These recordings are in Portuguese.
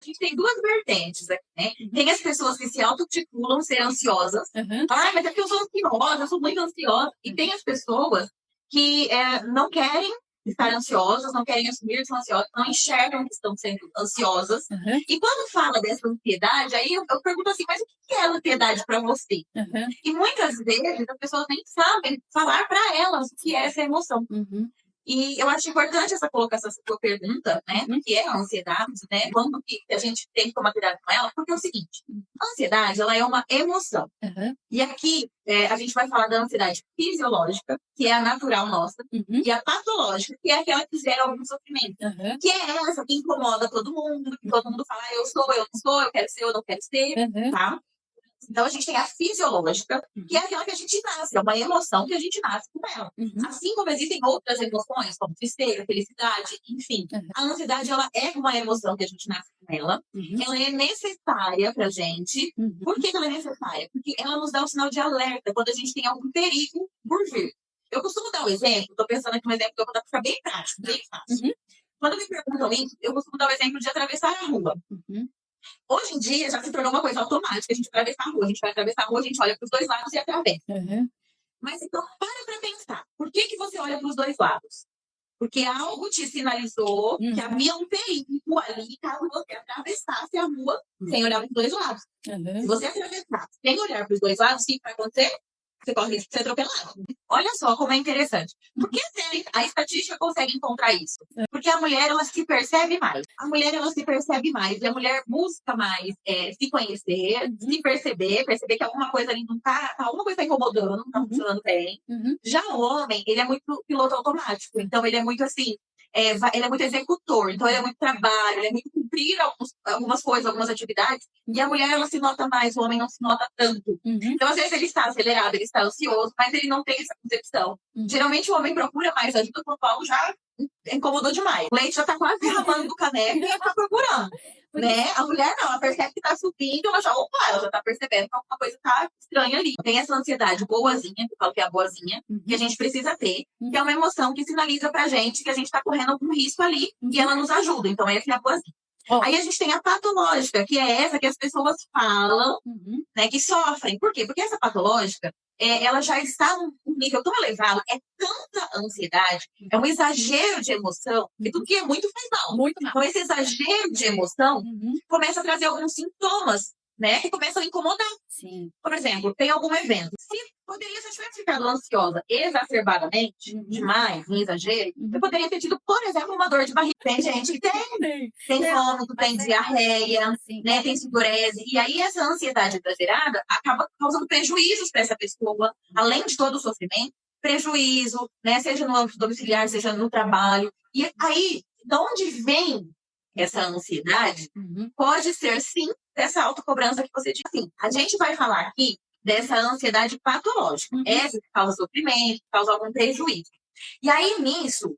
A gente tem duas vertentes aqui, né? Tem as pessoas que se autotitulam ser ansiosas. Ah, mas é porque eu sou ansiosa, eu sou muito ansiosa. E tem as pessoas que não querem estar ansiosas, não querem assumir que são ansiosas, não enxergam que estão sendo ansiosas. E quando fala dessa ansiedade, aí eu pergunto assim, mas o que é ansiedade para você? E muitas vezes as pessoas nem sabem falar para elas o que é essa emoção. E eu acho importante essa colocação, essa sua pergunta, né? O que é a ansiedade, né? Quando que a gente tem que tomar cuidado com ela? Porque é o seguinte, a ansiedade, ela é uma emoção. E aqui, a gente vai falar da ansiedade fisiológica, que é a natural nossa, e a patológica, que é aquela que gera algum sofrimento. Que é essa que incomoda todo mundo, que todo mundo fala, eu sou, eu não sou, eu quero ser, eu não quero ser, tá? Então, a gente tem a fisiológica, que é aquela que a gente nasce, é uma emoção que a gente nasce com ela. Assim como existem outras emoções, como tristeza, felicidade, enfim. A ansiedade, ela é uma emoção que a gente nasce com ela. Ela é necessária pra gente. Por que ela é necessária? Porque ela nos dá um sinal de alerta quando a gente tem algum perigo por vir. Eu costumo dar um exemplo, tô pensando aqui um exemplo que eu vou dar pra ficar bem prático, bem fácil. Quando me perguntam isso, eu costumo dar o exemplo de atravessar a rua. Hoje em dia já se tornou uma coisa automática, a gente atravessar a rua. A gente vai atravessar a rua, a gente olha para os dois lados e atravessa. Mas então, para pensar. Por que você olha para os dois lados? Porque algo te sinalizou que havia um perigo ali caso você atravessasse a rua sem olhar para os dois lados. Se você atravessar sem olhar para os dois lados, o que vai acontecer? Você corre risco de ser atropelado. Olha só como é interessante. Por que a estatística consegue encontrar isso? Porque a mulher, ela se percebe mais. A mulher, ela se percebe mais. E a mulher busca mais se conhecer, se perceber que alguma coisa ali não tá, alguma coisa tá incomodando, não tá funcionando bem. Já o homem, ele é muito piloto automático. Então, ele é muito assim, ele é muito executor. Então, ele é muito trabalho, ele é muito cumprir algumas coisas, algumas atividades. E a mulher, ela se nota mais, o homem não se nota tanto. Então, às vezes, ele está acelerado, ele está ansioso, mas ele não tem essa concepção. Geralmente, o homem procura mais ajuda quando algo já incomodou demais. O leite já tá quase derramando do caneco e ela tá procurando. Né? A mulher não, ela percebe que tá subindo, ela já tá percebendo que alguma coisa tá estranha ali. Tem essa ansiedade boazinha, que eu falo que é a boazinha, que a gente precisa ter, que é uma emoção que sinaliza pra gente que a gente tá correndo algum risco ali e ela nos ajuda. Então, essa é a boazinha. Aí a gente tem a patológica, que é essa que as pessoas falam, né, que sofrem. Por quê? Porque essa patológica, ela já está num nível tão elevado, é tanta ansiedade, é um exagero de emoção, que tudo que é muito faz mal. Muito mal. Então, esse exagero de emoção começa a trazer alguns sintomas, né, que começam a incomodar. Sim. Por exemplo, tem algum evento. Se eu tivesse ficado ansiosa exacerbadamente, demais, em exagero, eu poderia ter tido, por exemplo, uma dor de barriga. Tem gente que tem vômito, tem diarreia, né, tem sudorese. E aí, essa ansiedade exagerada acaba causando prejuízos para essa pessoa, além de todo o sofrimento, prejuízo, né, seja no âmbito domiciliar, seja no trabalho. E aí, de onde vem essa ansiedade? Pode ser, sim, dessa autocobrança que você disse. Assim, a gente vai falar aqui dessa ansiedade patológica. Essa que causa sofrimento, que causa algum prejuízo. E aí, nisso,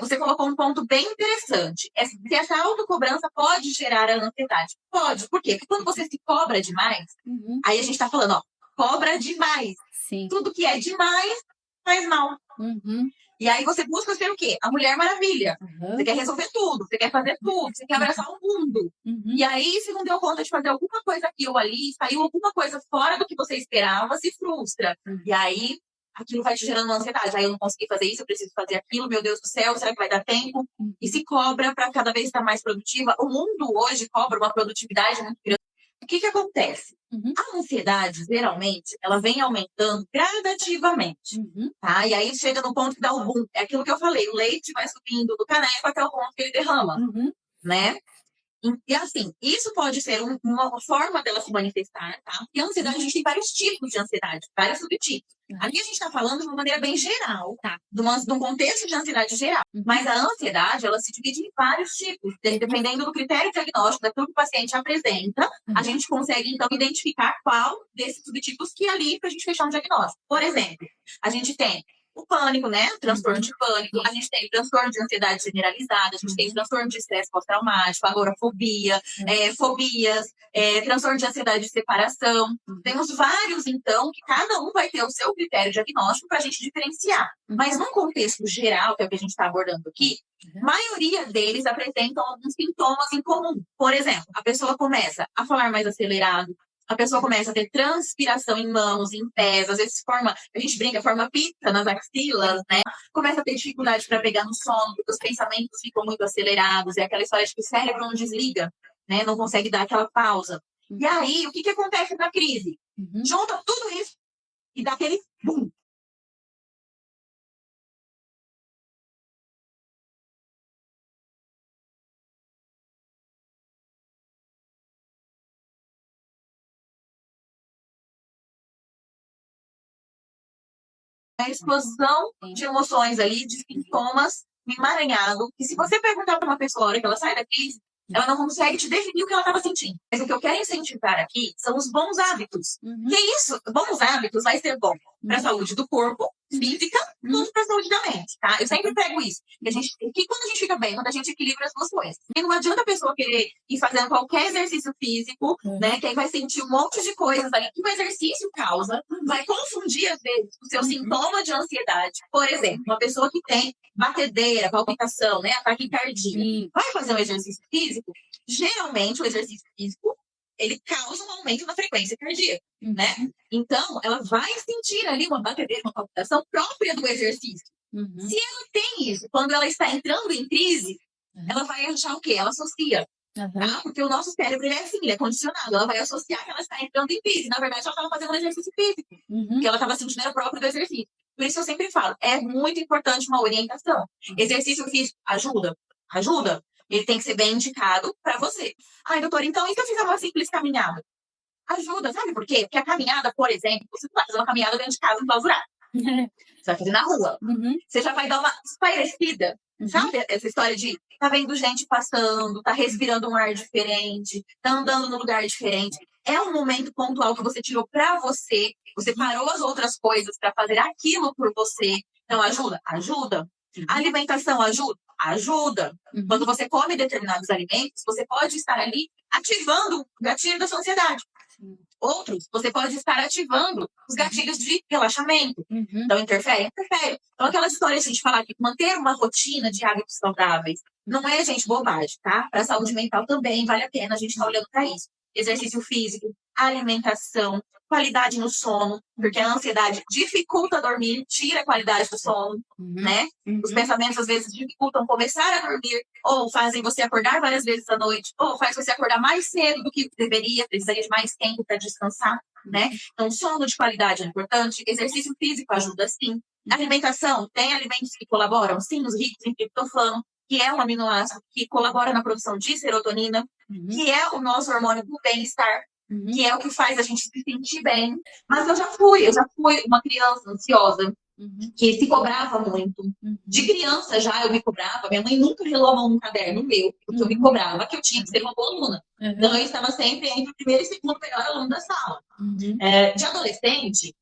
você colocou um ponto bem interessante. Se essa autocobrança pode gerar a ansiedade. Pode. Por quê? Porque quando você se cobra demais, aí a gente tá falando, ó, cobra demais. Sim. Tudo que é demais faz mal. E aí você busca ser o quê? A Mulher Maravilha. Você quer resolver tudo, você quer fazer tudo, você quer abraçar o mundo. E aí, se não deu conta de fazer alguma coisa aqui ou ali, saiu alguma coisa fora do que você esperava, se frustra. E aí, aquilo vai te gerando uma ansiedade. Aí eu não consegui fazer isso, eu preciso fazer aquilo, meu Deus do céu, será que vai dar tempo? E se cobra para cada vez estar mais produtiva. O mundo hoje cobra uma produtividade muito grande. O que acontece? A ansiedade, geralmente, ela vem aumentando gradativamente, tá? E aí chega no ponto que dá o boom. É aquilo que eu falei, o leite vai subindo do caneco até o ponto que ele derrama, né? E assim, isso pode ser uma forma dela se manifestar, tá? E a ansiedade, a gente tem vários tipos de ansiedade, vários subtipos. Aqui a gente está falando de uma maneira bem geral, tá? De um contexto de ansiedade geral. Mas a ansiedade, ela se divide em vários tipos. Dependendo do critério diagnóstico, daquilo que o paciente apresenta, a gente consegue, então, identificar qual desses subtipos que é ali para a gente fechar um diagnóstico. Por exemplo, a gente tem o pânico, né? O transtorno de pânico. A gente tem transtorno de ansiedade generalizada, a gente tem transtorno de estresse pós-traumático, agorafobia, fobias, transtorno de ansiedade de separação. Temos vários, então, que cada um vai ter o seu critério diagnóstico para a gente diferenciar. Mas num contexto geral, que é o que a gente está abordando aqui, a maioria deles apresentam alguns sintomas em comum. Por exemplo, a pessoa começa a falar mais acelerado, a pessoa começa a ter transpiração em mãos, em pés, às vezes forma, a gente brinca, forma pizza nas axilas, né? Começa a ter dificuldade para pegar no sono, porque os pensamentos ficam muito acelerados, é aquela história de que o cérebro não desliga, né? Não consegue dar aquela pausa. E aí, o que acontece na crise? Junta tudo isso e dá aquele boom. A explosão de emoções ali, de sintomas emaranhado, que se você perguntar para uma pessoa a hora que ela sai da crise, ela não consegue te definir o que ela estava sentindo. Mas o que eu quero incentivar aqui são os bons hábitos. Que isso, bons hábitos vai ser bom para a saúde do corpo, física, tudo para a saúde da mente, tá? Eu sempre pego isso. Que quando a gente fica bem, quando a gente equilibra as duas coisas. E não adianta a pessoa querer ir fazendo qualquer exercício físico, né? Que aí vai sentir um monte de coisas ali que o exercício causa, vai confundir, às vezes, o seu sintoma de ansiedade. Por exemplo, uma pessoa que tem batedeira, palpitação, né? Ataque cardíaco. Vai fazer um exercício físico, geralmente o exercício físico ele causa um aumento na frequência cardíaca, né? Então, ela vai sentir ali uma batedeira, uma palpitação própria do exercício. Se ela tem isso, quando ela está entrando em crise, ela vai achar o quê? Ela associa. Tá? Porque o nosso cérebro ele é assim, ele é condicionado. Ela vai associar que ela está entrando em crise. Na verdade, ela estava fazendo um exercício físico, que ela estava sentindo era próprio do exercício. Por isso eu sempre falo, é muito importante uma orientação. Exercício físico ajuda? Ajuda. Ele tem que ser bem indicado para você. Ai, doutor, então e se eu fizer uma simples caminhada? Ajuda, sabe por quê? Porque a caminhada, por exemplo, você não vai fazer uma caminhada dentro de casa enclausurada. Você vai fazer na rua. Você já vai dar uma espairecida. Sabe essa história de tá vendo gente passando, tá respirando um ar diferente, tá andando num lugar diferente. É um momento pontual que você tirou para você. Você parou as outras coisas para fazer aquilo por você. Então, ajuda? Ajuda. A alimentação ajuda? Ajuda. Quando você come determinados alimentos, você pode estar ali ativando o gatilho da sua ansiedade. Outros, você pode estar ativando os gatilhos de relaxamento. Então, interfere? Interfere. Então, aquela história assim, de falar que manter uma rotina de hábitos saudáveis não é, gente, bobagem, tá? Para a saúde mental também vale a pena a gente estar olhando para isso. Exercício físico, alimentação, qualidade no sono, porque a ansiedade dificulta dormir, tira a qualidade do sono, né? Os pensamentos, às vezes, dificultam começar a dormir, ou fazem você acordar várias vezes à noite, ou faz você acordar mais cedo do que deveria, precisaria de mais tempo para descansar, né? Então, sono de qualidade é importante, exercício físico ajuda, sim. Alimentação, tem alimentos que colaboram, sim, os ricos em triptofano, que é um aminoácido que colabora na produção de serotonina, que é o nosso hormônio do bem-estar, que é o que faz a gente se sentir bem. Mas eu já fui uma criança ansiosa, que se cobrava muito. De criança já eu me cobrava, minha mãe nunca relou a mão no caderno meu, porque eu me cobrava que eu tinha que ser uma boa aluna. Então eu estava sempre entre o primeiro e segundo melhor aluno da sala. De adolescente,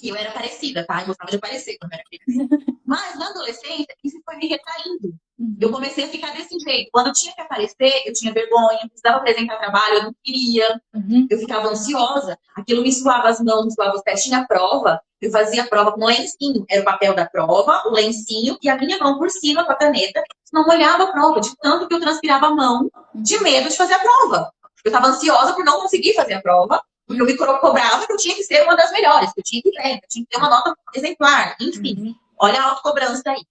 eu era parecida, tá? Eu gostava de aparecer quando eu era criança. Mas na adolescência, isso foi me retraindo. Eu comecei a ficar desse jeito. Quando eu tinha que aparecer, eu tinha vergonha, precisava apresentar trabalho, eu não queria. Eu ficava ansiosa. Aquilo me suava as mãos, me suava os pés. Tinha prova, eu fazia a prova com um lencinho. Era o papel da prova, o lencinho e a minha mão por cima com a caneta. Não molhava a prova, de tanto que eu transpirava a mão, de medo de fazer a prova. Eu estava ansiosa por não conseguir fazer a prova, porque eu me cobrava que eu tinha que ser uma das melhores, que eu tinha que ir bem, que eu tinha que ter uma nota exemplar. Enfim, olha a autocobrança aí.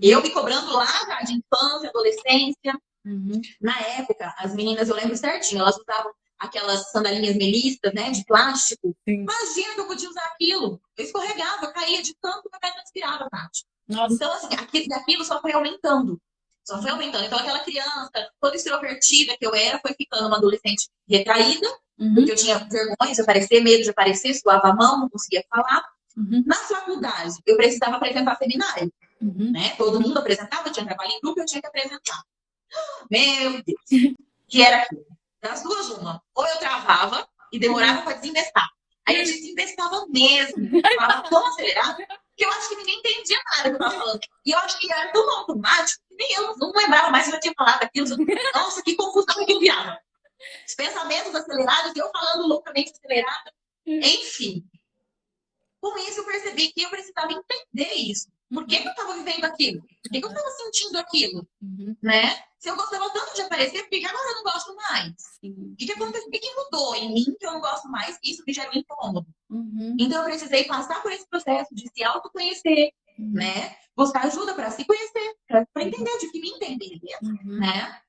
Eu me cobrando lá já de infância, adolescência. Na época, as meninas, eu lembro certinho, elas usavam aquelas sandalinhas melistas, né, de plástico. Imagina que eu podia usar aquilo. Eu escorregava, eu caía de tanto que eu até transpirava, Tati. Então, assim, aquilo só foi aumentando. Só foi aumentando. Então, aquela criança toda extrovertida que eu era, foi ficando uma adolescente retraída, porque eu tinha vergonha de aparecer, medo de aparecer, suava a mão, não conseguia falar. Na faculdade, eu precisava apresentar seminário. Né? Todo mundo apresentava, tinha trabalho em grupo, eu tinha que apresentar. Meu Deus, que era aquilo. Das duas, uma. Ou eu travava e demorava para desinvestar. Aí eu desinvestava mesmo. Falava tão acelerado porque eu acho que ninguém entendia nada que eu tava falando. E eu acho que era tão automático que nem eu não lembrava mais se eu já tinha falado aquilo. Nossa, que confusão que eu virava. Os pensamentos acelerados, eu falando loucamente acelerado. Enfim. Com isso, eu percebi que eu precisava entender isso. Por que eu estava vivendo aquilo? Por que eu estava sentindo aquilo? Né? Se eu gostava tanto de aparecer, por que agora eu não gosto mais? O que aconteceu? O que mudou em mim que eu não gosto mais? Isso me gera um incômodo. Então, eu precisei passar por esse processo de se autoconhecer, né? Buscar ajuda para se conhecer, para entender, de que me entender, né?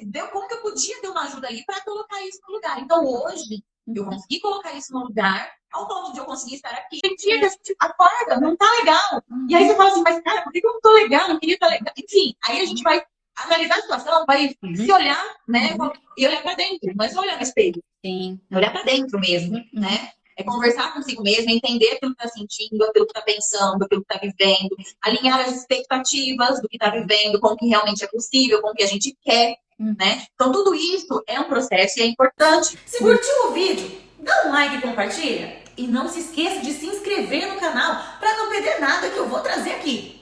Ver como que eu podia ter uma ajuda ali para colocar isso no lugar. Então, hoje, eu consegui colocar isso no lugar ao ponto de eu conseguir estar aqui. Tem dia que a gente acorda, não tá legal. E aí você fala assim, mas cara, por que eu não tô legal? Não queria estar legal. Enfim, aí a gente vai analisar a situação, vai se olhar, né? E olhar para dentro, mas não olhar no espelho. Sim. Olhar para dentro mesmo, né? É conversar consigo mesmo, entender aquilo que está sentindo, aquilo que está pensando, aquilo que está vivendo, alinhar as expectativas do que está vivendo com o que realmente é possível, com o que a gente quer, né? Então, tudo isso é um processo e é importante. Se curtiu o vídeo, dá um like e compartilha. E não se esqueça de se inscrever no canal para não perder nada que eu vou trazer aqui.